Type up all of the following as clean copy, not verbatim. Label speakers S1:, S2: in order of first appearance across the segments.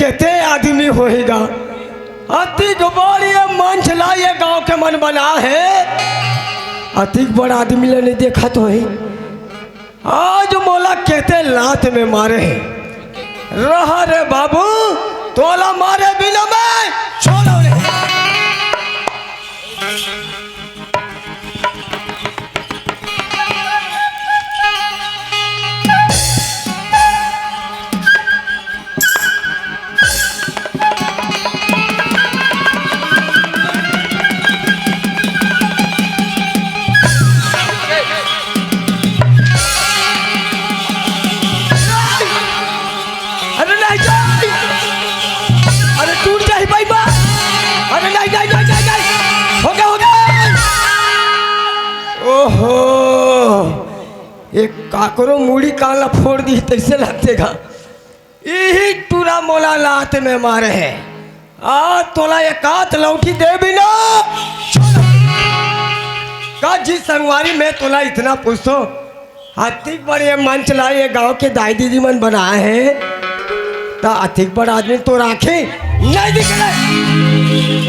S1: कहते आदमी होएगा अतिक बड़ी मन चला ये गांव के मन बना है अतिक बड़ा आदमी ने देखा तो है आज मोला कहते लात में मारे है रहा रे बाबू तोला मारे बिना मैं छोड़ो रे ओहो एक काकरो मूड़ी काला फोड़ दी तैसे लगतेगा यही टूरा मोला लात में मारे है आ तोला एक हाथ लौटी दे बिना का जी संगवारी में तोला इतना पूछो अतिक बड़े मन चला ये गांव के दाई दीदी मन बनाए हैं ता अतिक बड़ा आदमी तो राखे नहीं दिख रहा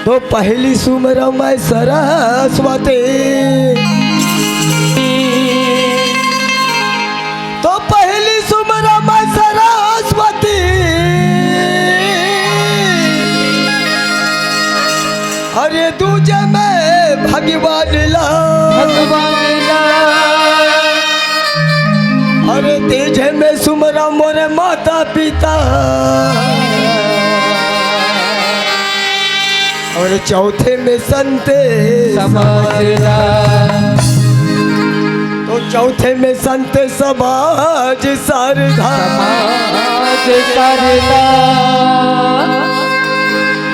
S1: तो पहली सुमरा मैं सरस्वती तो पहली सुमरा मैं सरस्वती अरे दूजे में भगवान ला अरे तेजे में सुमरा मोरे माता पिता और चौथे में संत समाजला तो चौथे में संत समाज सरधा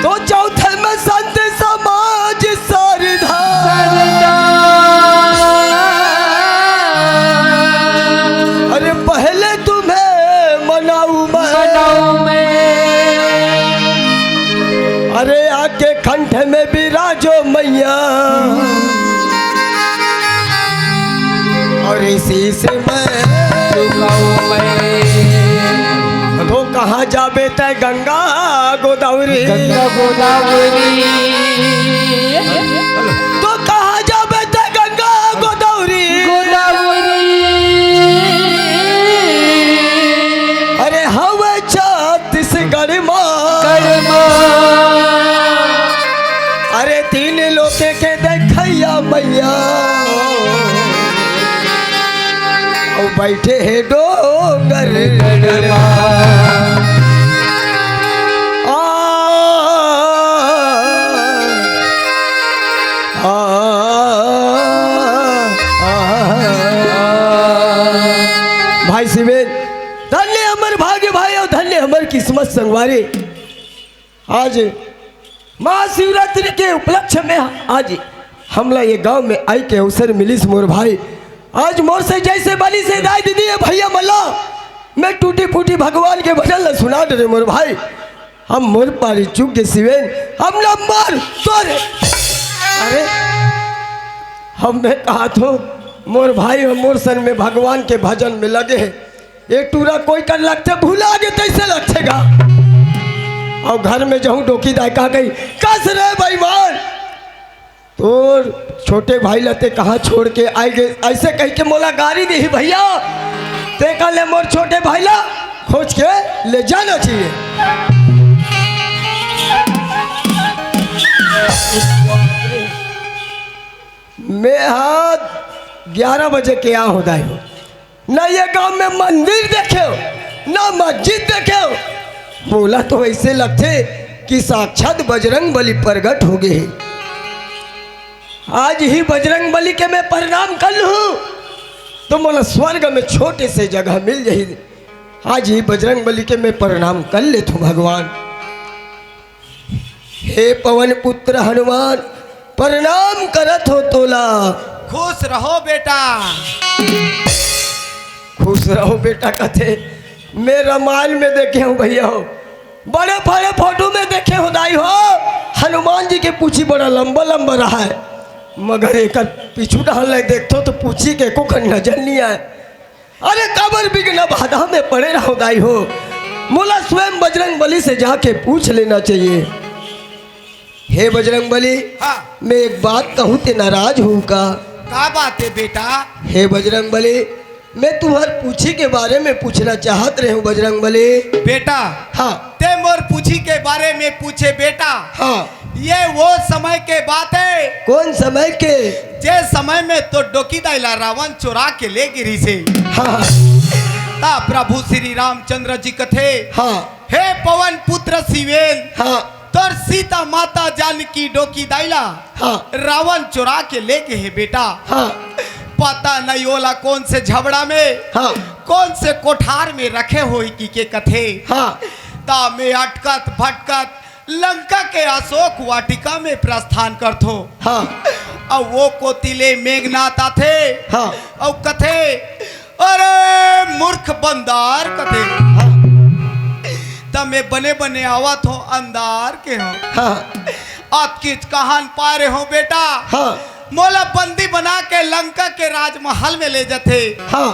S1: तो चौथे में संत समाज सरधा अरे पहले तुम्हें मनाऊ मैं अरे आके कंठ में विराजो मैया और इसी से मैं तो कहाँ जाबे तय गंगा गोदावरी तो कहाँ जाबे तय गंगा गोदावरी अरे हवे छत्तीसगढ़ माँ अरे तीन लोके के देखैया मैया और बैठे है डोंगर भाई शिवेन धन्य हमर भाग्य भाई और धन्य हमर किस्मत संगवारी आज महाशिवरात्रि के उपलक्ष्य में आज हमला ये गांव में आई के अवसर मिलिस मोर भाई आज मोर से जैसे बली से दाई दीदी है भैया मल्ला मैं टूटी फूटी भगवान के भजन सुना दे मोर भाई हम मोर पारी चुक के सिवेन हम नंबर तोरे अरे हमने कहा तो मोर भाई और मोर सन में भगवान के भजन में लगे है एक टूरा कोई कर लगते भूला आगे तैसे लगेगा और घर में जाऊँ डोकी दायका गई कस रहे बेईमान तो छोटे भाई लते कहाँ छोड़ के आए गए ऐसे कह के मोला गाड़ी दी भैया ते का ले मोर छोटे भाई ला खोज के ले जाना चाहिए। मैं हाँ 11 बजे के यहाँ हो दाई हो ना ये गांव में मंदिर देखे हो ना मस्जिद देखे हो। बोला तो ऐसे लगते कि साक्षात बजरंग बली प्रकट हो गए। आज ही बजरंग बली के मैं प्रणाम कर लूँ तो मोला स्वर्ग में छोटे से जगह मिल जाए। आज ही बजरंग बली के मैं प्रणाम कर ले तो भगवान। हे पवन पुत्र हनुमान प्रणाम करत हो तोला।
S2: खुश रहो बेटा।
S1: खुश रहो बेटा कथे मैं रामायण में देखे हूँ भैया हो, बड़े बड़े फोटो में देखे हो दाई हो। हनुमान जी के पूछी बड़ा लंबा लंबा रहा है, मगर एक पीछू डाल देखते तो पूछी के को नजर नहीं आए। अरे कबर बिगना बाधा में पड़े रहो दाई हो। मोला स्वयं बजरंग बली से जाके पूछ लेना चाहिए। हे बजरंग बली,
S2: हाँ।
S1: मैं एक बात कहूँ ते नाराज हूँ का
S2: बात है बेटा?
S1: हे बजरंग बली, मैं तुम्हार पूछी के बारे में पूछना चाहत रहे हूँ बजरंग बली।
S2: बेटा
S1: हाँ
S2: ते मोर पूछी के बारे में पूछे बेटा।
S1: हाँ
S2: ये वो समय के बात है।
S1: कौन समय के?
S2: जे समय में तो डोकी दाइला रावण चुरा के ले गिरी से।
S1: हाँ
S2: ता प्रभु श्री रामचंद्र जी कथे।
S1: हाँ
S2: हे पवन पुत्र शिवेन,
S1: हाँ
S2: तोर सीता माता जानकी डोकी दाइला
S1: हाँ
S2: रावण चुरा के ले गए है बेटा।
S1: हाँ
S2: पता नहीं ओला कौन से झबड़ा में
S1: हाँ
S2: कौन से कोठार में रखे हो की के कथे।
S1: हाँ
S2: ता में अटकत भटकत लंका के अशोक वाटिका में प्रस्थान करथो।
S1: हाँ
S2: अब वो कोतिले मेघनाथ आथे।
S1: हाँ
S2: और कथे अरे मूर्ख बंदार कथे।
S1: हाँ
S2: तमे बने बने आवत हो अंदार के हो।
S1: हाँ
S2: आप किच कहान पा रहे हो बेटा।
S1: हाँ
S2: मोला बंदी बना के लंका के राजमहल में ले जाते।
S1: हाँ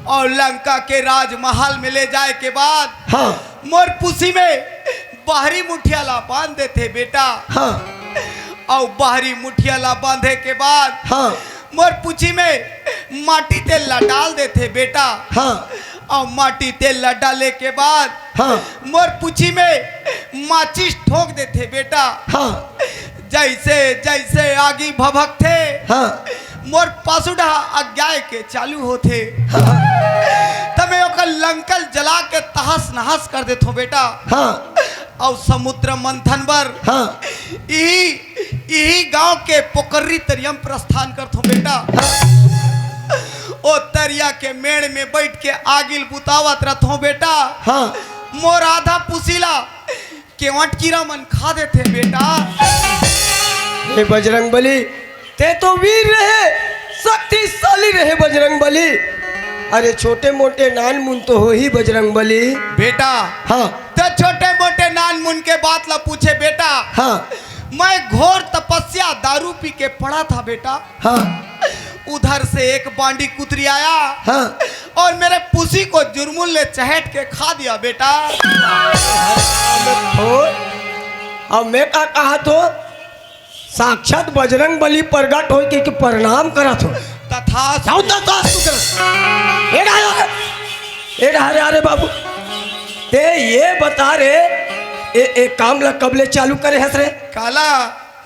S2: और लंका के राजमहल में ले जाए के बाद
S1: हाँ
S2: मोर पुसी में बाहरी मुठियाला बांध देते बेटा।
S1: हाँ
S2: और बाहरी मुठियाला बांधे के बाद
S1: हाँ
S2: मोर पुछी में माटी तेल डाल देते बेटा।
S1: हाँ
S2: और माटी तेल डाले के बाद
S1: हाँ
S2: मोर पुछी में माचिस ठोक देते बेटा।
S1: हाँ
S2: जैसे जैसे आगी भभक थे
S1: हाँ
S2: मोर पासुडा अज्ञाय के चालू होते। तमे ओकर लंकल जला के तहस नहस कर देथो बेटा।
S1: हाँ
S2: और समुद्र मंथन बर
S1: हाँ
S2: यही गांव के पोकर्री तरियम प्रस्थान करथो बेटा। ओ तरिया के मेड़ में बैठ के आगिल बुतावत रथो बेटा।
S1: हाँ
S2: मोर आधा पुसीला केवट कीड़ा मन खा देते बेटा।
S1: हे बजरंग बली, ते तो वीर रहे, शक्तिशाली रहे बजरंग बली। अरे छोटे मोटे नान मुन तो हो ही बजरंग बली
S2: बेटा।
S1: हाँ
S2: तो छोटे मोटे नान मुन के बात ला पूछे बेटा।
S1: हाँ
S2: मैं घोर तपस्या दारू पी के पड़ा था बेटा।
S1: हाँ
S2: उधर से एक बांडी कुतरी आया
S1: हाँ
S2: और मेरे पुसी को जुर्मुल ने चहट के खा दिया बेटा।
S1: अब मैं का कहा तो साक्षात बजरंग बली प्रगट हो के प्रणाम करा तो
S2: तथा
S1: अरे बाबू ते ये बता रे ए काम ला कबले चालू करे हस रे
S2: काला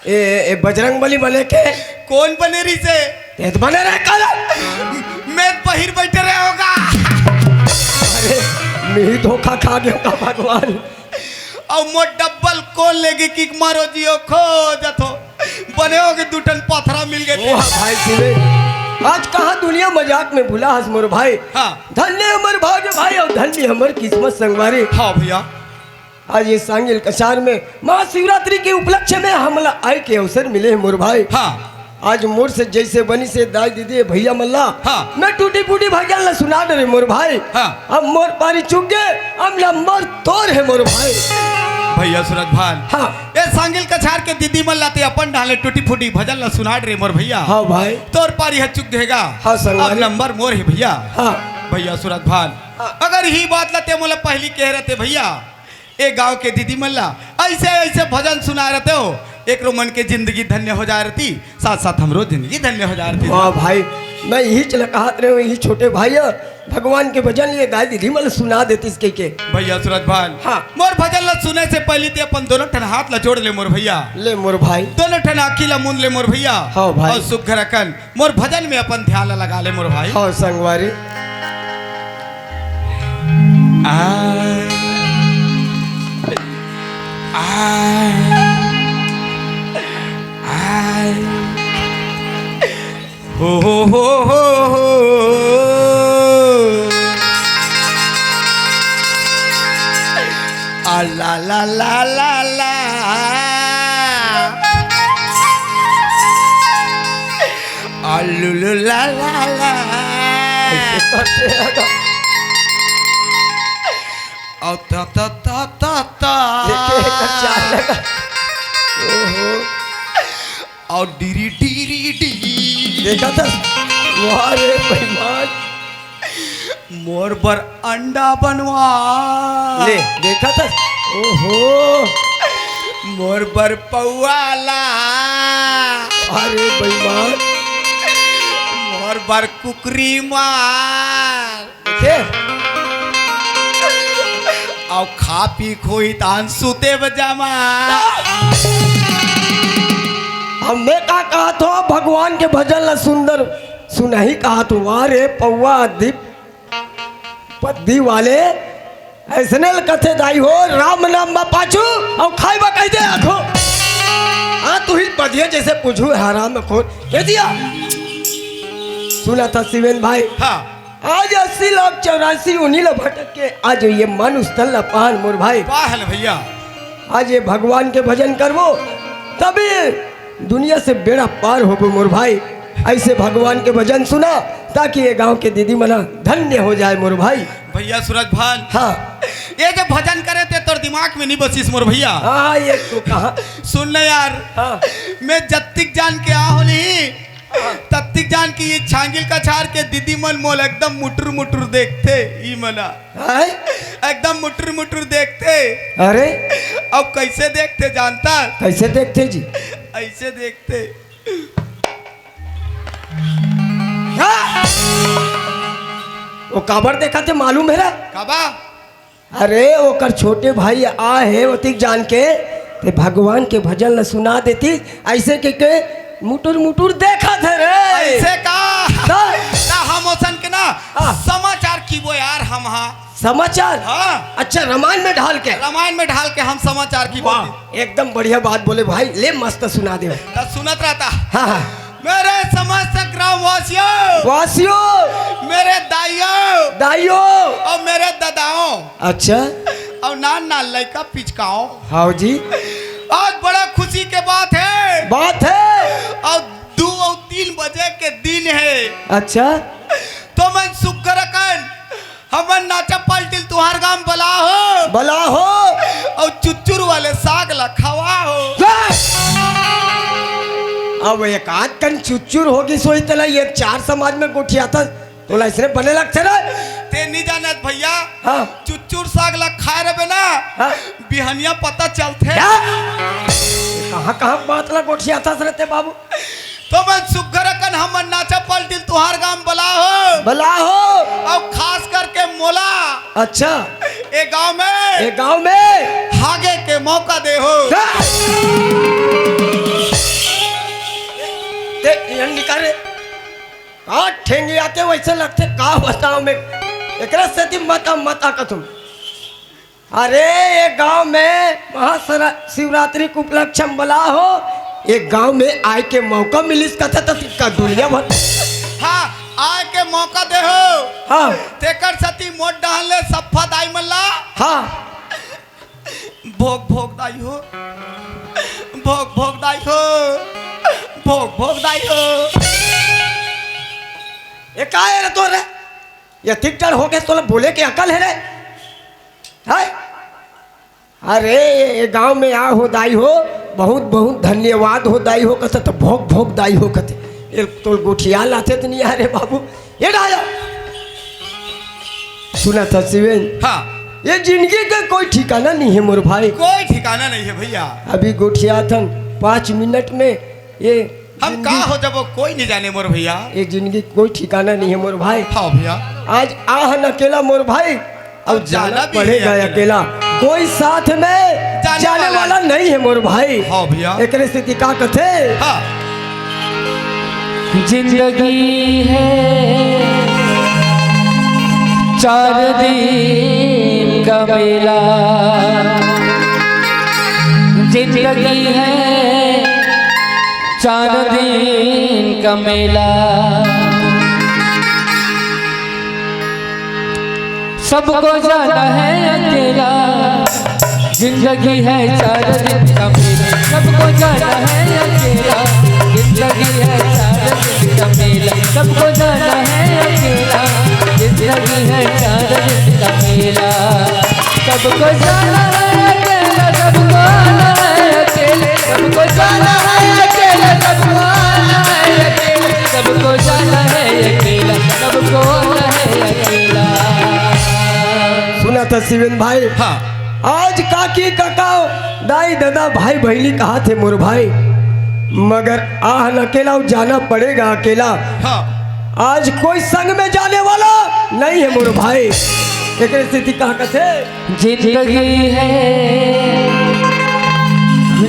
S1: ए बजरंग बली बने के
S2: कौन बने रही से
S1: ते तो बने रहे काला
S2: मैं बहिर बैठे रहे होगा।
S1: अरे मैं धोखा खा गया का भगवान।
S2: और मो डब्बल कौन लेगी किक मारो जियो खो जथो बने होगे दुटन पथरा मिल गए।
S1: भाई सिले आज कहाँ दुनिया मजाक में भूला हस मोर भाई।
S2: हाँ
S1: धन्य हमर भाग्य भाई और धन्य हमर किस्मत संगवारी।
S2: हाँ भैया
S1: आज ये सांगिल कसार में महाशिवरात्रि के उपलक्ष्य में हमला आय के अवसर मिले हैं मोर भाई।
S2: हाँ
S1: आज मोर से जैसे बनी से दाई दीदी भैया मल्ला।
S2: हाँ
S1: मैं टूटी फूटी भजन ला सुना दे रे मोर भाई।
S2: हाँ
S1: अब मोर पारी चुक गए, अब नंबर तोड़ है मोर भाई।
S2: भैया सूरज भान।
S1: हाँ
S2: ये सांगिल कछार के दीदी मन लाते अपन डाले टूटी फूटी भजन ला सुना रे मोर भैया।
S1: हाँ भाई
S2: तोर पारी है चुक देगा।
S1: हाँ संगवारी।
S2: अब नंबर मोर है भैया।
S1: हाँ
S2: भैया सूरज भान।
S1: हाँ।
S2: अगर ही बात लाते मोला पहली कह रहते भैया ए गांव के दीदी मल्ला ऐसे ऐसे भजन सुना रहते हो एक रो मन के जिंदगी धन्य हो जा रही, साथ साथ हमरो जिंदगी धन्य हो जा रही।
S1: वाह भाई मैं यही चला कहत रहे यही छोटे भाई भगवान के भजन ये गाय दीदी मतलब सुना देती इसके के।
S2: भैया सूरज भान
S1: हाँ।
S2: मोर भजन ला सुने से पहले ते अपन दोनों ठन हाथ ला जोड़ ले मोर भैया।
S1: ले मोर भाई।
S2: दोनों ठन आखी ला मुंद ले मोर भैया।
S1: हाँ भाई।
S2: और सुख रखन मोर भजन में अपन ध्यान ला लगा ले मोर भाई।
S1: हाँ संगवारी।
S2: हो ला ला ला ला ला ला ला ला और ता ता ता ता ता और डीरी डीरी डी
S1: देखा था वारे बेईमान
S2: मोर पर अंडा बनवा
S1: ले देखा था। ओहो
S2: मोर पर पौवाला
S1: अरे बेईमान
S2: मोर पर कुकरी मार
S1: देखे
S2: और खा पी खोई तान सुते बजामा।
S1: हमने का कहा तो भगवान के भजन ला सुंदर सुना ही कहा तो वारे पौवा दीप पद्दी वाले ऐसने कथे दाई हो राम नाम बा पाछू और खाई बा कह दे आखो। हाँ तू ही पढ़िए जैसे पूछू हराम में खोल कह दिया। सुना था शिवेन भाई।
S2: हाँ
S1: आज 80 लाख 84 उन्हीं ला भटक के आज ये मन स्थल ला पान मोर भाई।
S2: पाहल भैया
S1: आज ये भगवान के भजन करवो तभी दुनिया से बेड़ा पार हो मोर भाई। ऐसे भगवान के भजन सुना ताकि ये गांव के दीदी मना धन्य हो जाए मोर भाई।
S2: भैया सूरज भान
S1: हाँ
S2: ये जो भजन करे थे तोर दिमाग में नहीं बसीस मोर भैया।
S1: हाँ ये तू कहा
S2: सुन ले यार।
S1: हाँ।
S2: मैं जत्तिक जान के आ हो नहीं तत्तिक जान की ये छांगिल का छार के दीदी मन मोल एकदम मुटर मुटर देखते ई मना
S1: है?
S2: एकदम मुटर मुटर देखते।
S1: अरे
S2: अब कैसे देखते जानता
S1: कैसे देखते जी?
S2: ऐसे देखते।
S1: हाँ? वो काबर देखा थे मालूम है रे?
S2: कबा
S1: अरे वो कर छोटे भाई आ है ओतिक जान के ते भगवान के भजन ला सुना देती ऐसे के मुटुर मुटुर देखा थे रे।
S2: ऐसे का
S1: हाँ।
S2: ना हम ओसन के ना
S1: हाँ।
S2: समाचार की वो यार हम हाँ
S1: समाचार।
S2: हाँ
S1: अच्छा रामायण में ढाल के
S2: रामायण में ढाल के हम समाचार की
S1: वाह
S2: बात
S1: एकदम बढ़िया बात बोले भाई। ले मस्त सुना दे।
S2: सुनत रहता।
S1: हाँ हाँ
S2: मेरे समस्त ग्राम वासियों
S1: वासियों
S2: मेरे दाइयों
S1: दाइयों
S2: और मेरे दादाओं
S1: अच्छा
S2: और नान नान लड़का पिचकाओ।
S1: हाँ जी
S2: आज बड़ा खुशी के
S1: बात है
S2: और 2 और 3 बजे के दिन है।
S1: अच्छा
S2: तो मैं सुख रखन हमन नाचा पलटिल तुहार गांव
S1: बला हो
S2: और चुच्चुर वाले साग ला खवा हो।
S1: अब एक आध कन चुच्चुर होगी सोई तला ये 4 समाज में गोठिया था तो इसने बने लगते ना
S2: ते नहीं जानत भैया।
S1: हाँ
S2: चुच्चुर साग ला खाए रहे ना
S1: हाँ
S2: बिहनिया पता चलते।
S1: कहाँ कहाँ बात ला गोठिया था रहते बाबू।
S2: तो मैं सुगर कन हमन नाचा पलटिल तुहार गांव
S1: बला हो
S2: और खास करके मोला
S1: अच्छा
S2: ए
S1: गांव में
S2: हागे के मौका दे हो।
S1: निकाले कहा ठेंगे आते वैसे लगते कहा बताओ में एक मता का तुम। अरे ये गांव में महाशिवरात्रि के उपलक्ष्य में बला हो एक गांव में आए के मौका मिलिस कथा का दुनिया भर।
S2: हाँ आए के मौका दे हो।
S1: हाँ
S2: तेकर सती मोट डाल ले सफा दाई मल्ला।
S1: हाँ
S2: भोग भोग दाई हो भोग भोग दाई हो भोग भोग दाई हो।
S1: ये का है रे तो रे ये थिकटर हो गए तो बोले के अकल है रे है? अरे ये गांव में आ हो दाई हो बहुत बहुत धन्यवाद हो दाई हो कहते तो भोग भोग दाई हो कहते ये तो गोठिया लाते तो नहीं आ रे बाबू। ये डालो सुना था शिवेन।
S2: हाँ
S1: ये जिंदगी का कोई ठिकाना नहीं है मोर भाई।
S2: कोई ठिकाना नहीं है भैया।
S1: अभी गोठिया थन 5 मिनट में ये
S2: हम कहा हो जब वो कोई नहीं जाने मोर भैया।
S1: ये जिंदगी कोई ठिकाना नहीं है मोर भाई।
S2: हाँ भैया
S1: आज आहन अकेला मोर भाई, अब जाना
S2: भी है
S1: पड़ेगा
S2: अकेला।
S1: अकेला, कोई साथ में जाने वाला नहीं है मोर भाई।
S2: हाँ भैया।
S1: एक स्थिति का कथे
S2: हाँ
S3: जिंदगी है 4 दिन का मेला, जिंदगी है 4 दिन का मेला, सबको जाना है अकेला, जिंदगी है 4 दिन का मेला, सबको जाना है अकेला, जिंदगी है 4 दिन का मेला, सबको जाना है अकेला, जिंदगी है 4 दिन का मेला, सबको जाना है अकेला, सबको आना है अकेले, सबको जाना है अकेला, सबको आना है अकेले, सबको जाना है अकेला, सबको आना है अकेला।
S1: सुना था शिवेन भाई,
S2: हाँ
S1: आज काकी काका दाई दादा भाई बहनी कहा थे मोर भाई, मगर आहन अकेला जाना पड़ेगा अकेला,
S2: हाँ
S1: आज कोई संग में जाने वाला नहीं है मोर भाई। एक स्थिति कहा कथे
S3: जिंदगी है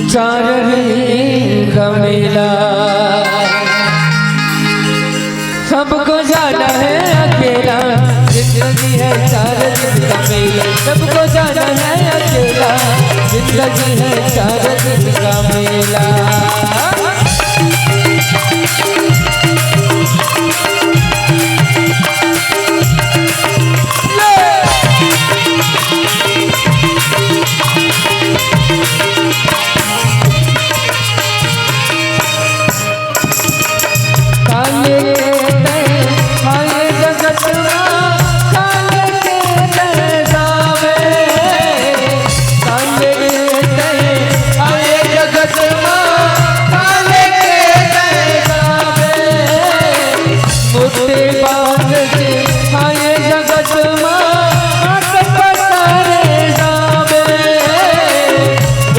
S3: 4 दिन का मेला, सबको जाना है अकेला, जिंदगी है 4 दिन का मेला, सबको जाना है अकेला, जिंदगी है 4 दिन का मेला। काले के आए जगत काले के जावे, काले के आए जगत काले के जावे, मुझे बात से आए जगत हाथ पसारे जावे,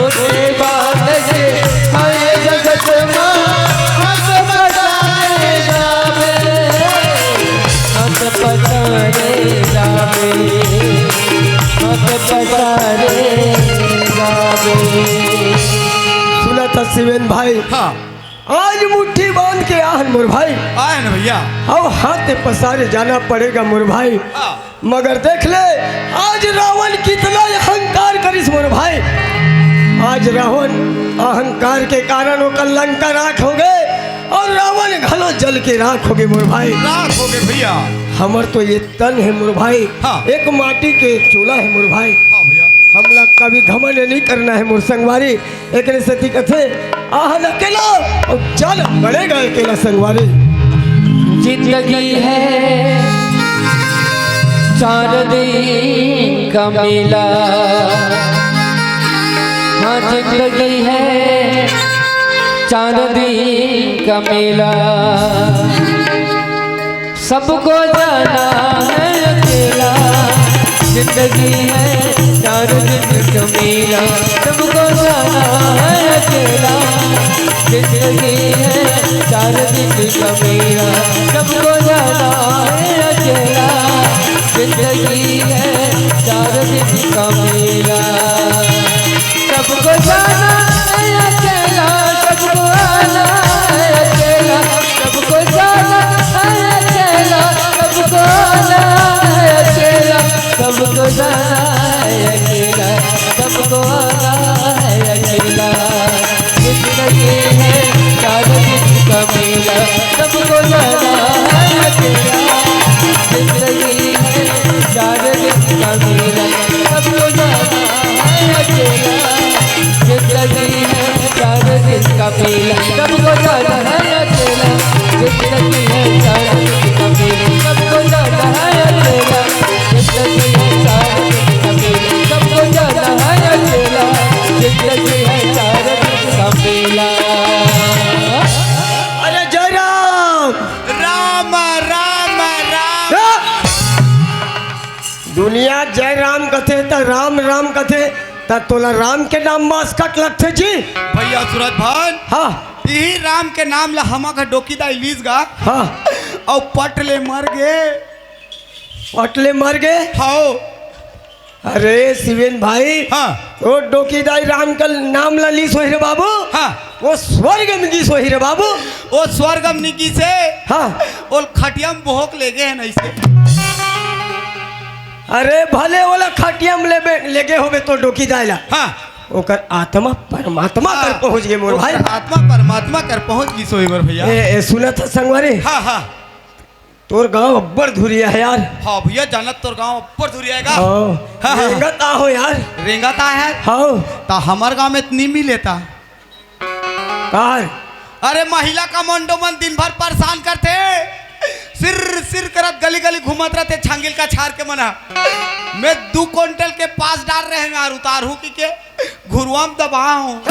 S3: मुझे बात से आए जगत हाथ पसारे जावे, हाथ पसारे जावे, हाथ पसारे जावे।
S1: सुना था शिवेन भाई,
S2: हाँ
S1: आज मुट्ठी बांध के आहन मोर भाई,
S2: आए ना भैया।
S1: अब हाथ पसारे जाना पड़ेगा मोर भाई,
S2: हाँ
S1: मगर देख ले आज रावण कितना अहंकार करिस मोर भाई, आज रावण अहंकार के कारण वो लंका राख हो गए और रावण घलो जल के राख हो गए मोर भाई।
S2: रात हो गए भैया।
S1: हमर तो ये तन है मोर भाई,
S2: हाँ।
S1: एक माटी के चूल्हा है मोर भाई,
S2: हाँ भैया।
S1: हमला कभी घमंड नहीं करना है मोर संगवारी। एक सती कथे आहन अकेला और चल बढ़ेगा अकेला संगवारी।
S3: जिंदगी है 4 दिन का मेला, हाँ जिंदगी है 4 दिन का मेला, सबको जाना है अकेला, जिंदगी है 4 दिन का मेला, सबको जाना है अकेला, जिंदगी है 4 दिन का मेला, सबको जाना है अकेला, जिंदगी है 4 दिन का मेला, सबको जाना है अकेला, सबको आना है अकेला, सबको जाना है अकेला, सबको आना है अकेला, सबको जाना है अकेला, सबको आना है अकेला, जिंदगी है 4 दिन का मेला, सबको जाना है अकेला, जिंदगी है 4 दिन का मेला, सबको जाना है अकेला, जिंदगी है 4 दिन का मेला, सबको जाना है अकेला, जिंदगी है 4 दिन का मेला, सबको जाना है अकेला, जिंदगी है 4 दिन का मेला, सबको जाना है अकेला, जिंदगी है 4 दिन का मेला।
S1: अरे जय राम।
S2: राम राम राम।
S1: दुनिया जय राम कथे त राम राम कथे त तोला राम के नाम मास कट लगथे जी।
S2: भैया सूरज भान,
S1: हाँ
S2: यही राम के नाम ला हमा का डोकीदा इलीस गा
S1: हाँ
S2: और पट ले मर गे
S1: पटले मर गए।
S2: हाँ
S1: अरे शिवेन भाई,
S2: हाँ
S1: वो डोकीदाई राम का नाम लली सोही रे बाबू।
S2: हाँ
S1: वो स्वर्ग में की सोही रे बाबू।
S2: वो स्वर्गम निकी से
S1: हाँ
S2: वो खटियम भोग ले गए हैं नहीं से।
S1: अरे भले वाला खटिया में लेगे होवे तो डोकीदाई ला।
S2: हाँ
S1: ओकर आत्मा परमात्मा कर पहुंच गए मोर भाई।
S2: आत्मा परमात्मा कर पहुंच गई सोई मोर भैया।
S1: ए सुना था संगवारी,
S2: हाँ हाँ
S1: तोर गांव अब्बड़ धुरिया है यार।
S2: हाँ भैया जानत तोर गांव ऊपर धुरी आएगा।
S1: हाँ रेंगत आहो यार।
S2: रेंगाता है
S1: हाँ
S2: ता हमार गांव में इतनी मिलेता।
S1: कार
S2: अरे महिला का मंडोमन दिन भर परेशान करते, सिर सिर करत गली गली घूमत रहते छांगिल का छार के मना। मैं 2 क्विंटल के पास डाल रहे हैं यार, उतार हूँ कि के घुरुआम दबा हूँ।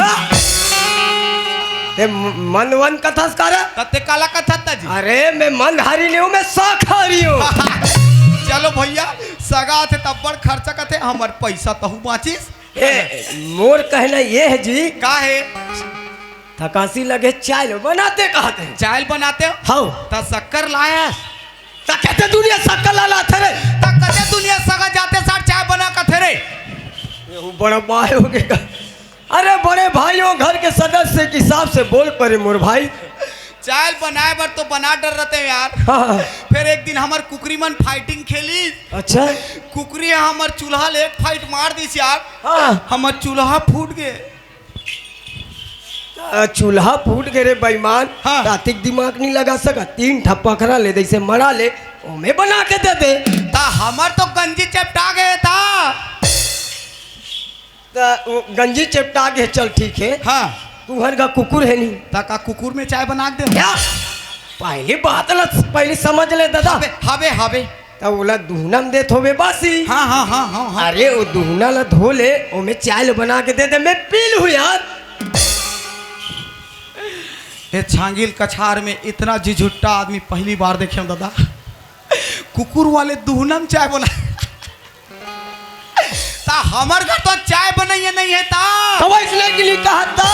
S1: ते मन वन कथास कर।
S2: तत्ते काला कथता जी।
S1: अरे मैं मन हारी नहीं हूँ, मैं शाकाहारी हूँ।
S2: चलो भैया सगा थे तब बड़ खर्चा करते, हमार पैसा तहु बाचिस।
S1: मोर कहना ये है जी,
S2: का है
S1: थकासी लगे चाय लो बनाते कहते हैं।
S2: चाय बनाते हो
S1: हाँ
S2: ता शक्कर लाया
S1: ता कहते दुनिया शक्कर लाला थे रे।
S2: ता कते दुनिया सगा जाते साथ चाय बना का थे रे।
S1: ये बड़ा भाई हो गया। अरे बड़े भाइयों घर के सदस्य के हिसाब से बोल पड़े मोर भाई।
S2: चाय बनाए बर तो बना डर रहते हैं यार।
S1: हाँ
S2: फिर एक दिन हमार कुकरी मन फाइटिंग खेली।
S1: अच्छा
S2: कुकरी हमार चूल्हा ले एक फाइट मार दी यार।
S1: हाँ
S2: हमार चूल्हा फूट गए।
S1: चूल्हा फूट गए रे बेईमान।
S2: हाँ।
S1: तातिक दिमाग नहीं लगा सका, 3 ठप्पा खरा ले जैसे मरा ले ओमे बना के दे दे।
S2: ता हमार तो गंजी चपटा गए था।
S1: वो गंजी चपटा के चल ठीक है।
S2: हाँ
S1: तू घर का कुकुर है नहीं
S2: ता का कुकुर में चाय बना के दे।
S1: क्या पहले बात ला पहले समझ ले दादा।
S2: हबे हबे हबे
S1: तब बोला दुहनम दे थोबे बासी।
S2: हाँ हाँ हाँ हाँ हाँ।
S1: अरे वो दुहना ला धो ले ओमे चाय बना के दे दे, मैं पी लूँ यार।
S2: ये छांगिल कछार में इतना झिझुट्टा आदमी पहली बार देखे हम दादा। कुकुर वाले दुहनम चाय बना ता हमार घर तो चाय बनाइए नहीं है ता।
S1: तो इसलिए के लिए कहा था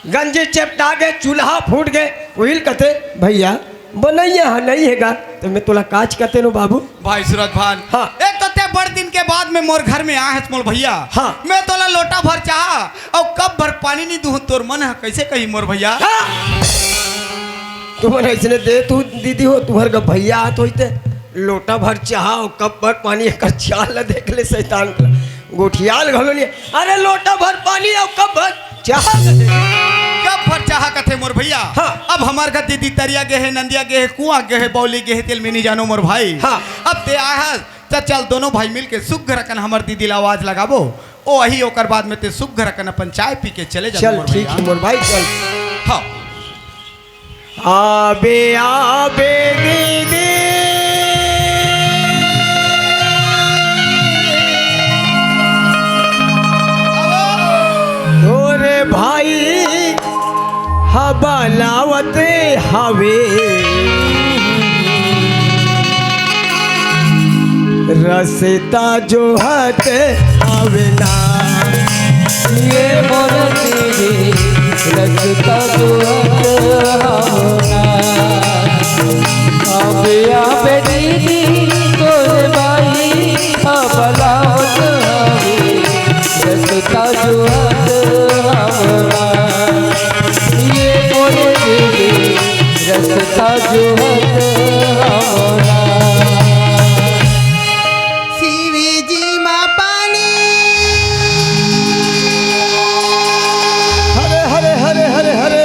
S1: गंजी चपटा गए चूल्हा फूट गए वही कहते भैया बनाइए हाँ नहीं हैगा तो मैं तोला काज कहते नो बाबू।
S2: भाई सूरज भान
S1: हाँ।
S2: एक तो ते बड़ दिन के बाद में मोर घर में आए है मोर भैया।
S1: हाँ।
S2: मैं तोला लोटा भर चाह और कब भर पानी नहीं दूँ तोर मन है कैसे कही मोर भैया।
S1: हाँ। तुम्हारे इसने दे तू दीदी हो तुम्हारे का भैया आत होते लोटा भर चाह और कब भर पानी एक चाल देख ले शैतान का गोठियाल घलो नहीं। अरे लोटा भर पानी और कब भर चाह
S2: कब भर चाह कथे मोर भैया।
S1: हाँ।
S2: अब हमार घर दीदी तरिया गे है नंदिया गे है कुआं गे है बौली गे है तेल में नहीं जानो मोर भाई।
S1: हाँ।
S2: अब ते आया तो चल दोनों भाई मिल के सुख रखन हमार दीदी ला आवाज लगाबो ओ वही ओकर बाद में ते सुख रखन अपन चाय पी के चले जा।
S1: चल ठीक है मोर भाई चल।
S2: हाँ
S1: आबे आबे दीदी तोरे भाई हबलावते हवे रसता जो हत हवे ना।
S3: ये मोर दीदी रसता जो होना। आबे आबे दीदी तोरे भाई बलावत हवे रसता जो होना। ये मोर दीदी रसता जो होना।
S1: हरे हरे हरे हरे हरे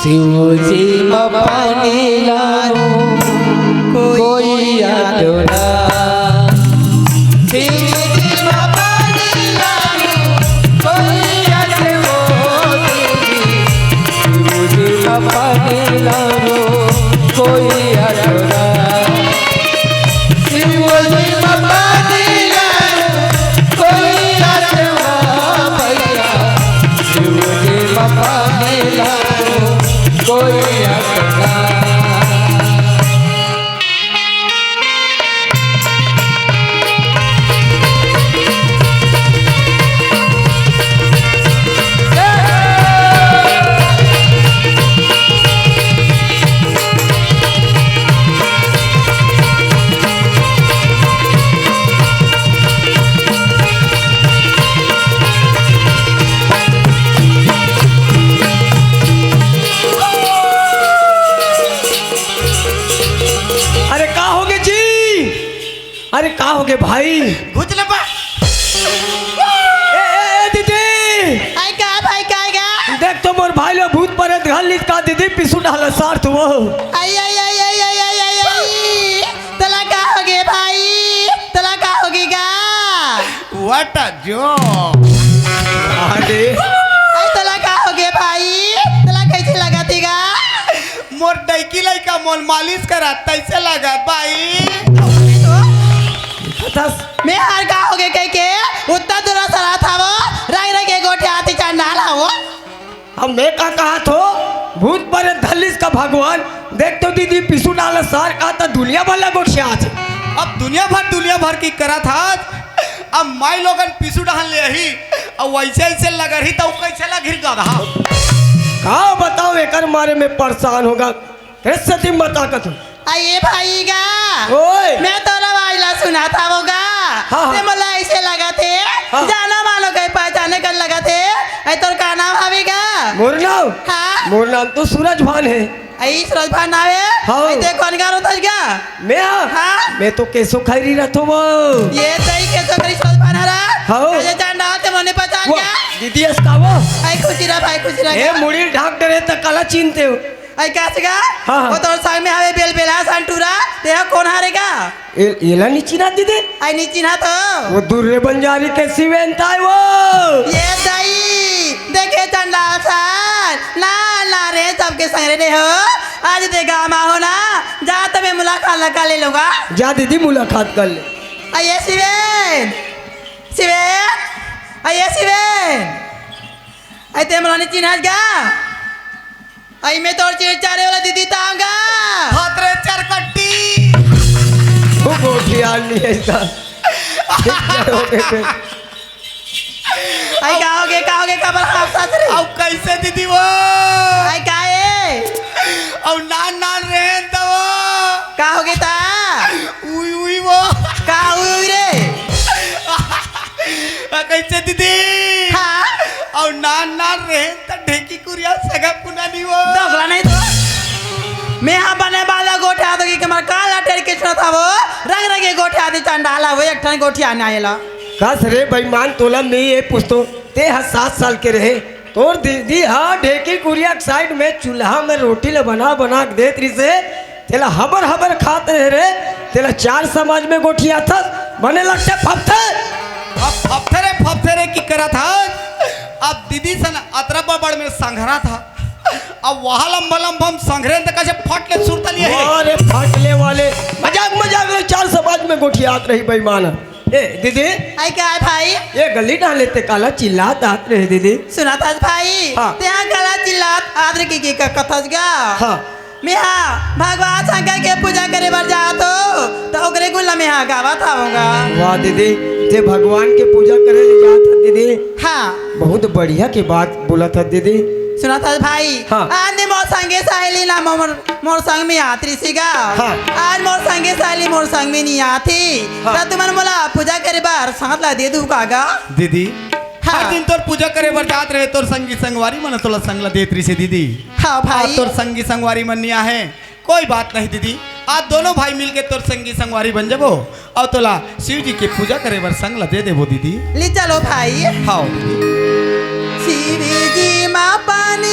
S3: शिव जी पानी लाओ कोई आदोना। शिव जी पानी लाओ कोई आदोना। शिव जी पानी लाओ कोई आदोना। शिव जी पानी लाओ कोई आदोना भैया। शिव जी पानी लाओ कोई
S1: अरे का हो गए भाई?
S2: घुच ले बा।
S1: ए दीदी
S4: आई का भाई का
S1: देख तो मोर भाई लो भूत परत घाल लिख का दीदी पिसु डाल सार तू
S4: आई आई आई आई आई आई आई आई तला का हो गए भाई तला का हो गई का
S2: व्हाट अ जो
S1: अरे
S4: आई तला का हो गए भाई तला कैसे लगा थी का
S2: मोर डैकी लइका मोल मालिश करा तैसे लगा भाई।
S4: मैं हार का हो गए कह के उतना दूर सरा था वो रंग रंग के गोटे हाथी चंडाला हो
S1: हम मैं का कहा तो भूत परत धलिस का भगवान देख तो दीदी पिसु डाल सार का तो दुनिया भर लगो छाछ।
S2: अब दुनिया भर की करा था। अब माई लोगन पिसु डाल ले ही अब वैसे ऐसे लग रही तो कैसे लग रही गधा।
S1: का बताओ एकर मारे में परेशान होगा सती मता का तू
S4: आइए भाई का
S1: ओए
S4: मैं तो रवाइला सुना था होगा
S1: हाँ।
S4: ते मला ऐसे लगा थे
S1: हाँ।
S4: जाना वालों के पहचाने कर लगा थे ऐ तोर का नाम आवेगा
S1: मोर नाम
S4: हाँ
S1: मोर नाम तो सूरज भान है।
S4: आई सूरज भान आवे
S1: हाँ।
S4: ऐ ते कौन गारो था क्या
S1: मैं मैं तो केसो खैरी रथो वो
S4: ये तई के तो करी सूरज भान हरा
S1: हाँ।
S4: ये चांडा ते मने पहचान
S1: वो
S4: क्या
S1: दीदी अस्तावो
S4: आई खुशी रहा भाई खुशी
S1: ए
S4: रहा
S1: मुड़ी डॉक्टर है तो कला चिनते हो
S4: आई क्या सगा
S1: हाँ।
S4: वो तो संग में आवे बेल बेला संटूरा ते कौन हारेगा
S1: एला नीची ना दीदी
S4: आई नीची ना तो
S1: वो दूर बंजारी के सिवेंता है वो
S4: ये दई देखे चंदा सर ना रे सबके संग रे हो आज ते गामा हो ना जा तो मैं मुलाकात लगा ले लूंगा
S1: जा दीदी मुलाकात कर ले।
S4: आइए शिवेन शिवेन आइए शिवेन आई ते मलानी चिन्ह गा आई मैं तोर चिर चारे वाला दीदी ताऊंगा
S2: हाथरे चरकट्टी
S1: वो गोठियाल नहीं है इसका
S4: आई कहोगे कबर हाफ साथ रे
S2: अब कैसे दीदी वो
S4: आई काए
S2: अब नान रहे तो वो
S4: कहोगे ता
S2: उई वो
S4: का हुई रे
S2: कैसे दीदी
S4: हाँ
S2: और नान रहे तो ढेकी कुरिया सगा पुनानी वो
S4: दोगला नहीं तो मैं यहाँ बने वाला गोठे आदो की कमर काला टेर के था वो रंग रंगे गोठे आदि चंडाला वो एक ठन गोठी आने आएला
S1: कस रे बेईमान तोला में ये पूछतो ते 7 साल के रहे तोर दीदी हाँ ढेकी कुरिया के साइड में चूल्हा में रोटी ले बना के देत रही से तेला हबर खाते रहे रे तेला 4 समाज में गोठिया था बने लगते फपथर
S2: अब फपथरे की करा था। अब दीदी सन अतरा बड़ में संघरा था अब वहाँ लंबा हम संघरे तक कैसे फट ले सुरता लिए है।
S1: अरे फाटले वाले मजाक ले 4 समाज में गोठियात रही बेईमान। ए दीदी
S4: आई क्या है भाई
S1: ये गली ना लेते काला चिल्लात आत रहे दीदी
S4: सुना था भाई
S1: हाँ।
S4: ते यहाँ काला चिल्लात आदर की का कथस गा
S1: हाँ
S4: मैं हाँ भगवान शंकर के पूजा करे बार जा तो ओकरे गुल्ला में हाँ गावा था होगा
S1: वाह दीदी ते भगवान के पूजा करे ले जात था दीदी
S4: हाँ
S1: बहुत बढ़िया की बात बोला था दीदी
S4: सुना था भाई
S1: हाँ।
S4: आज मोर संगे सहेली ना मोर संग में आती सीगा
S1: हाँ।
S4: आज मोर संगे सहेली मोर संग में नहीं आती
S1: हाँ।
S4: तो तुमने बोला पूजा करे बार साथ ला दे दूँ कागा
S2: दीदी
S4: हाँ।
S2: हर दिन तोर पूजा करे बर जात रहे तोर संगी संगवारी मन तोला संगला देत रही से दीदी
S4: हाँ भाई
S2: और तोर संगी संगवारी मनिया है कोई बात नहीं दीदी आज दोनों भाई मिलके तोर संगी संगवारी बन जबो और तोला शिव जी के पूजा करे बर संगला दे देबो दीदी।
S4: ले चलो भाई
S2: हाँ दीदी
S4: शिव जी माँ पानी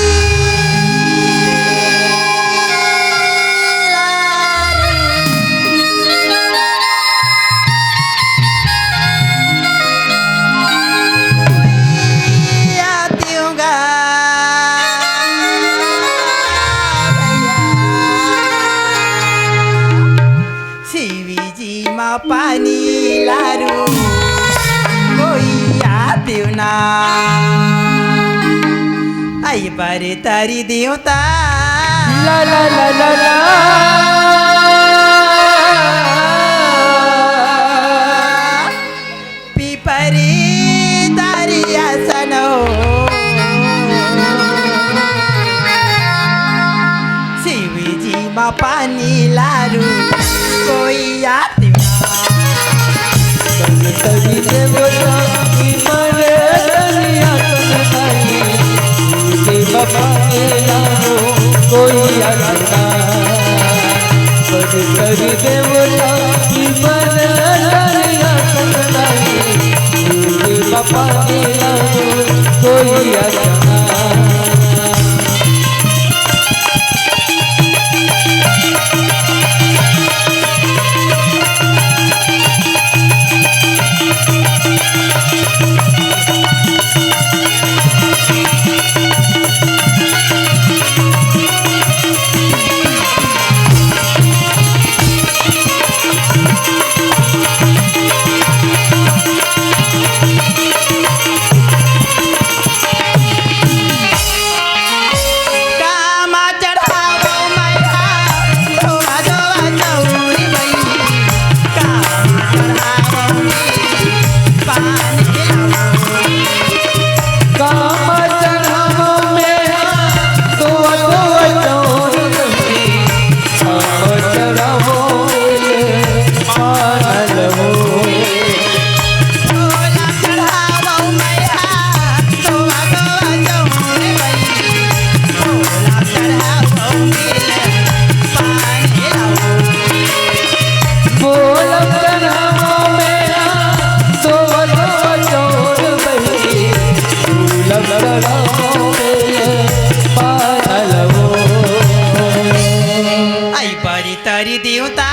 S4: आती हूँगा शिव जी माँ पानी लारू कोई आती हूँ ना आई बारे तारी देवता
S3: ला ला ला ला ला
S4: पीपरी तारी आसन हो शिव जी माँ पानी लारू कोई आती
S3: तरी देवता की मरे तनिया तनताई के बाबा के लालो कोई आना तरी देवता की मरे बापा मिला कोई अजना
S4: तारी देवता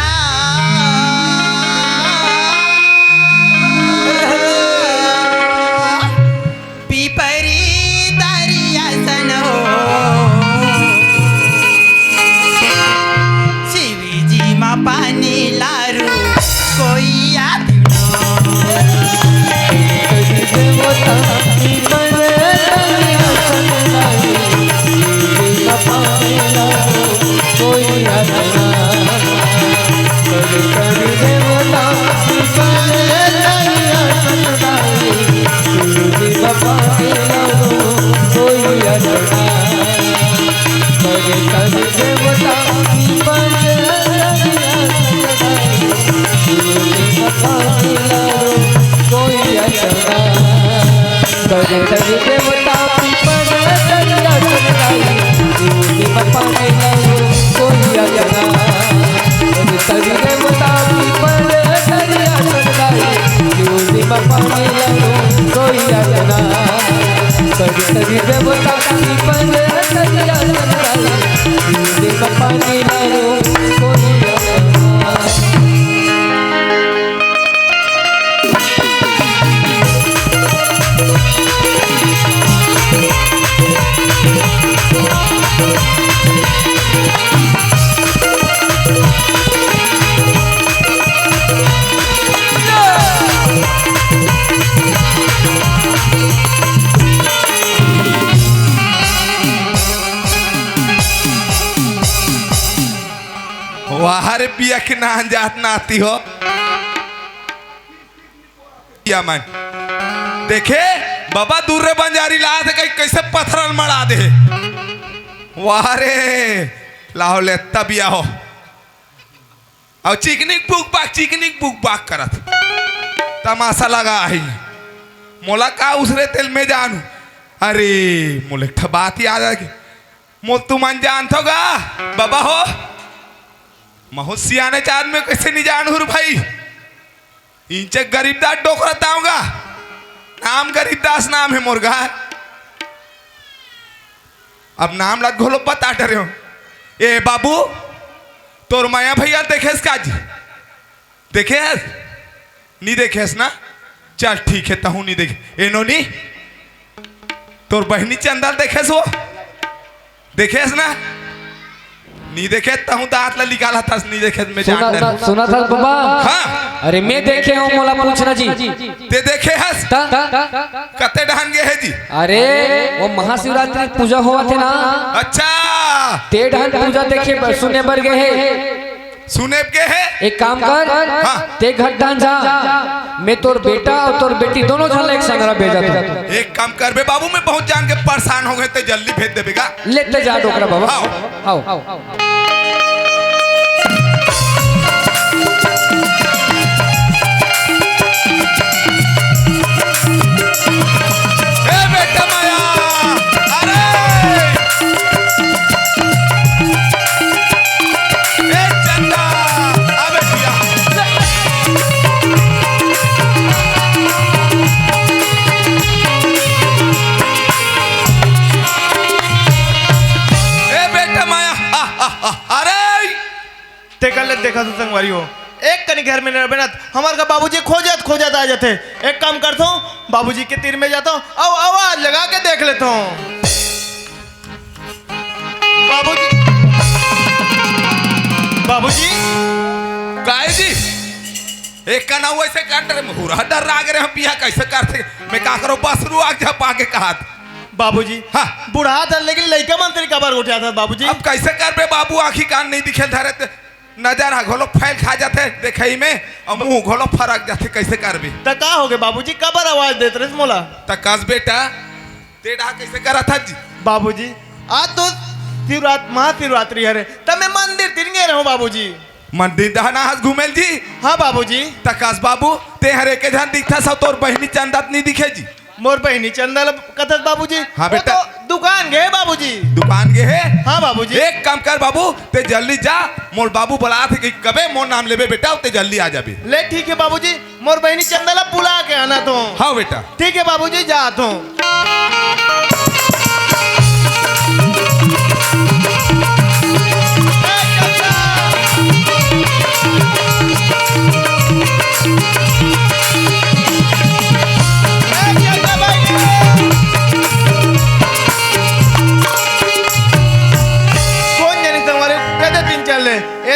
S4: पिपरी तारी आसन हो शिवजी मा पानी लारू कोई याद
S2: वाहर पिया के ना जात ना आती हो या मन देखे बाबा दूर रे बंजारी ला दे कैसे पत्थरल मड़ा दे वाहरे लाहो ले तबिया हो और चिकनिक बुक बाक करत तमाशा लगा है मोला का उसरे तेल में जानू अरे मोले बात याद आ गई मो तू मन जानतो गा बाबा हो महोसियाने चांद में कैसे नहीं जानूर भाई इंचे गरीबदास डोकरता हूँगा नाम गरीबदास नाम है मुर्गा अब नाम लग घोलो बता डरे हो ए बाबू तोर माया भैया देखेस काज देखेस नहीं देखेस ना चल ठीक है तहू नहीं देखे ए नोनी तोर बहनी चंदल देखेस वो देखेस ना नहीं देखे तहू दांत ला निकाला था नहीं देखे मैं
S3: सुना था बाबा
S2: हाँ
S3: अरे मैं देखे हूँ मोला पूछना जी
S2: ते देखे हस कते ढान गए है जी
S3: अरे वो महाशिवरात्रि पूजा हुआ थे ना
S2: अच्छा
S3: ते ढान पूजा देखे सुने बर गए है
S2: सुने के है
S3: एक काम कर
S2: हाँ।
S3: ते घर ढान जा मैं तोर बेटा और तोर बेटी दोनों झल एक संग भेजा था
S2: एक काम कर बे बाबू मैं बहुत जान के परेशान हो गए तो जल्दी भेज देबेगा
S3: लेते जा डोकरा बाबा
S2: आओ
S3: आओ
S2: ए बेटा माया अरे ए चंदा अबे भैया
S5: ते कर ले देखा तू संगवारी हो एक कनी घर में न बनत हमार का बाबूजी खोजत आ जाते। एक काम करता हूँ बाबूजी के तीर में जाता हूँ अब आवाज लगा के देख लेता हूँ। बाबूजी
S2: काय जी एक का ना वैसे काट रहे मुहरा डर राग रहे हम पिया कैसे करते मैं का करो बसरू आग जा पाके कहत
S5: बाबूजी
S2: हाँ
S5: बूढ़ा था लेकिन लड़का मंत्री कबर उठा था बाबूजी।
S2: अब कैसे कर बे बाबू आखी कान नहीं दिखे धरे नजर आ घोलो फैल खा जाते देखई में और मुंह घोलो फरक जाते कैसे कर भी
S5: त का हो गए बाबूजी कबर आवाज देते रहे मोला
S2: तकस बेटा तेरा कैसे करा था जी
S5: बाबूजी आज तो महाशिवरात्रि है तब मैं मंदिर तिरंगे रहूं बाबूजी।
S2: मंदिर दहना हस घूमेल जी
S5: हाँ बाबूजी
S2: तकस बाबू ते हरे के जन दिखता सब तोर बहनी चंदत नहीं दिखे जी
S5: मोर बहनी चंदल कथत बाबूजी।
S2: हाँ बेटा।
S5: वो तो दुकान गए बाबूजी।
S2: दुकान गे है
S5: हाँ बाबूजी।
S2: एक काम कर बाबू ते जल्दी जा मोर बाबू बुला थे कि कबे मोर नाम लेबे बेटा ते जल्दी आ जाबे।
S5: ले ठीक है बाबूजी मोर बहनी चंदला बुला के आना तो।
S2: हाँ बेटा
S5: ठीक है बाबूजी जा तो।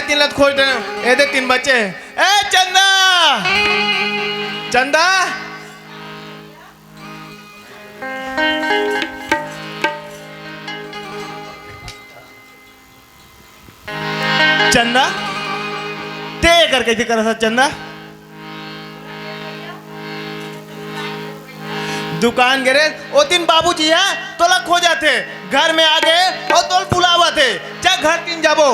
S5: तीन लत खोज रहे ए तीन बच्चे ए चंदा चंदा चंदा ते कर कैसे कर सा चंदा दुकान गिरे ओ तीन बाबूजी है तोला खो जाते घर में आ गए और तोल बुलावा थे जा घर तीन जाबो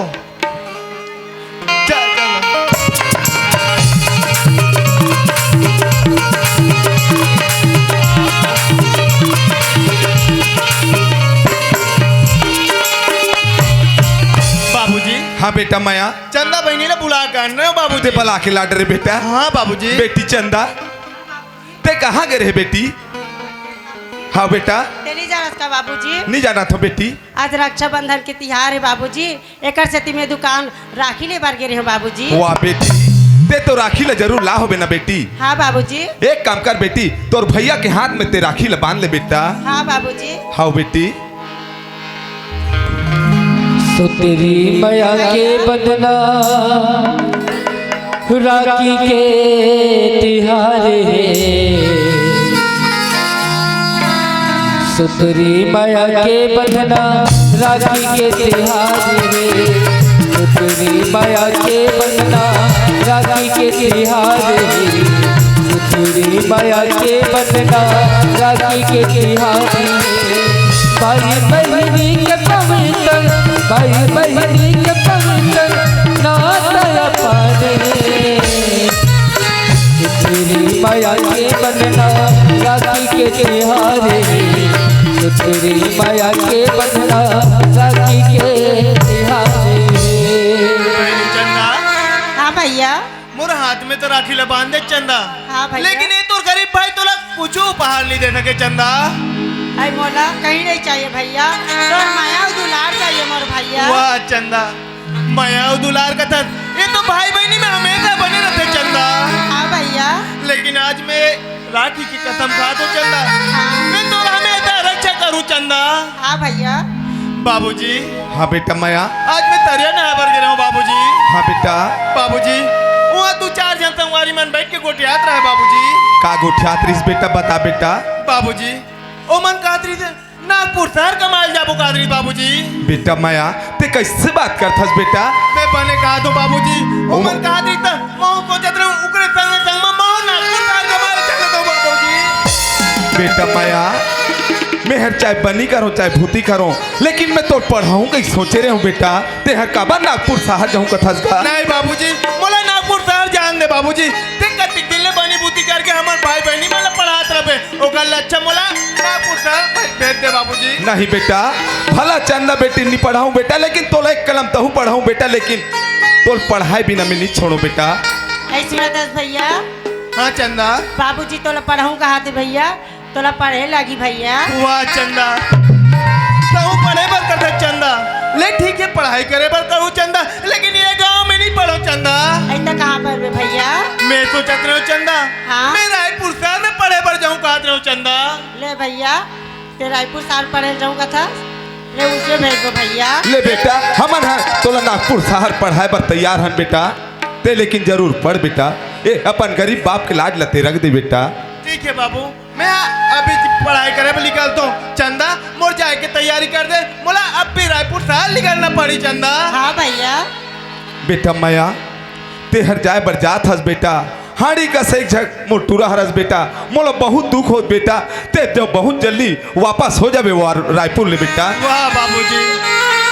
S5: बाबूजी।
S2: हाँ बेटा माया
S5: चंदा बहनी ने बुला कर रहे हो बाबू
S2: ते बला के लाड रे बेटा।
S5: हाँ बाबूजी।
S2: बेटी चंदा ते कहाँ गए रे बेटी। हाँ बेटा
S6: नहीं जाना था बाबूजी।
S2: नहीं जाना था बेटी।
S6: आज रक्षाबंधन के तिहार है बाबूजी एक से में दुकान राखी ले बार गे रहे हो बाबूजी।
S2: वाह बेटी ते तो राखी ला जरूर ला हो बेना बेटी।
S6: हाँ बाबूजी।
S2: एक काम कर बेटी तोर भैया के हाथ में ते राखी ला बांध ले बेटा।
S6: हाँ बाबूजी।
S2: हाँ बेटी
S3: सुतरी मैया के बदना राखी के तिहार है सुतरी मैया के बंधना राखी के तिहार रे सुतरी मैया के बंधना राखी के तिहार रे सुतरी मैया के बंधना राखी के तिहार रे भाई बहनी के पवित्र भाई बहनी के पवित्र नाता पाने सुतरी मैया के बंधना राखी के तिहार रे सुतरी माया के बंधना राखी के तिहार
S5: चंदा
S6: हाँ भैया।
S5: मोर हाथ में तो राखी ला बांध दे चंदा।
S6: हाँ भैया।
S5: लेकिन ये तो गरीब भाई तो कुछ उपहार नहीं दे सके चंदा।
S6: आई मोला कहीं नहीं चाहिए भैया तो माया दुलार चाहिए मोर भैया।
S5: वाह चंदा माया दुलार का था ये तो भाई बहनी में हमेशा बने रहते चंदा।
S6: हाँ भैया।
S5: लेकिन आज मैं राखी की कसम खा दो चंदा मैं तो हमेशा रक्षा करूं चंदा।
S6: हाँ भैया।
S5: बाबूजी।
S2: हाँ बेटा माया
S5: आज मैं तरिया नहा भर गिरा हूँ बाबूजी।
S2: हाँ बेटा
S5: बाबूजी वहाँ तू चार जन संगवारी मन बैठ के गोटियात रहा है बाबूजी।
S2: का गोठियात्रिस बेटा बता बेटा।
S5: बाबूजी ओ मन कादरी से नागपुर शहर कमाल जाबो कादरी बाबूजी।
S2: बेटा माया ते कैसे बात करथस बेटा।
S5: मैं बने कहा तो बाबूजी ओ मन कादरी त मोह को जत्र उकरे संग मोह नागपुर शहर कमाल चले दो बाबूजी।
S2: बेटा माया मैं हर चाहे बनी करो चाहे भूती करो लेकिन मैं तो पढ़ाऊँ कहीं सोचे रहे हूँ बेटा ते हर काबा नागपुर शहर जाऊँ कथस का।
S5: नहीं बाबूजी मोला नागपुर शहर जान दे बाबूजी ते कतिक दिन ले बनी बूती करके हमार भाई बहनी मला पढ़ात रहे ओकर अच्छा मोला नागपुर शहर भेज दे बाबूजी।
S2: नहीं बेटा भला चंदा बेटी नहीं पढ़ाऊँ बेटा लेकिन तोला एक कलम तहु पढ़ाऊँ बेटा लेकिन तोल पढ़ाई बिना मैं नहीं छोड़ू बेटा।
S6: ऐसी दस भैया।
S5: हाँ चंदा।
S6: बाबूजी तोला पढ़ाऊँ कहा थे भैया तोला पढ़े लगी भैया।
S5: वाह चंदा तहु पढ़े बर करता चंदा ले ठीक है पढ़ाई करे बर कहूँ चंदा लेकिन ये गांव में नहीं मैं सोचत रहे चंदा
S6: हाँ?
S5: मैं रायपुर शहर में पढ़े पर जाऊं कहत रहे चंदा।
S6: ले भैया ते रायपुर शहर पढ़े जाऊँगा था ले उसे भेज दो भैया।
S7: ले बेटा हमन है तोला नागपुर शहर पढ़ाए बर तैयार हन बेटा ते लेकिन जरूर पढ़ बेटा। ए अपन गरीब बाप के लाज लते रख दे बेटा।
S5: ठीक है बाबू मैं अभी पढ़ाई करे पर निकलता हूँ चंदा। मोर जाए के तैयारी कर दे मोला अब भी रायपुर शहर निकलना पड़ी चंदा।
S6: हाँ भैया
S7: बेटा माया ते हर जाए बर जात हस बेटा हाड़ी का सही झक मोटूरा हरस बेटा मोला बहुत दुख होत बेटा ते जब बहुत जल्दी वापस हो जाबे वो रायपुर ले बेटा।
S5: वाह बाबूजी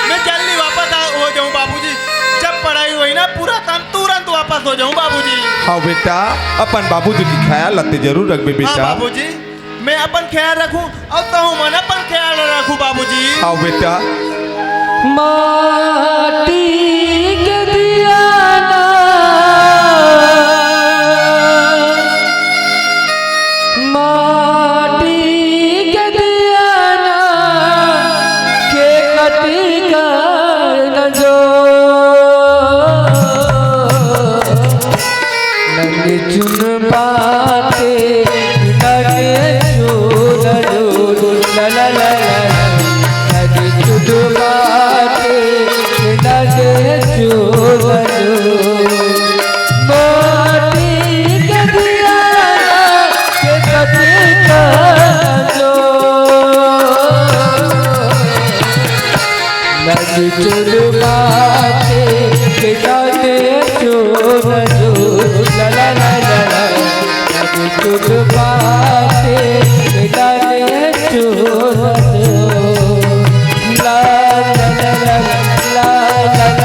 S5: मैं जल्दी वापस हो जाऊँ बाबूजी। जब पढ़ाई हुई ना पूरा काम तुरंत वापस हो जाऊँ बाबूजी।
S7: हाँ बेटा अपन बाबूजी की ख्याल लते जरूर रखबे
S5: हाँ
S7: बेटा।
S5: बाबूजी मैं अपन ख्याल रखूं और तो मन अपन ख्याल रखूं बाबूजी।
S7: हाँ बेटा।
S3: माटी के दिया ना माटी के दिया ना के कटी कर न जो लगे चुन पाते लगे चूर ला ला ला लगे चुन पाते लगे चूर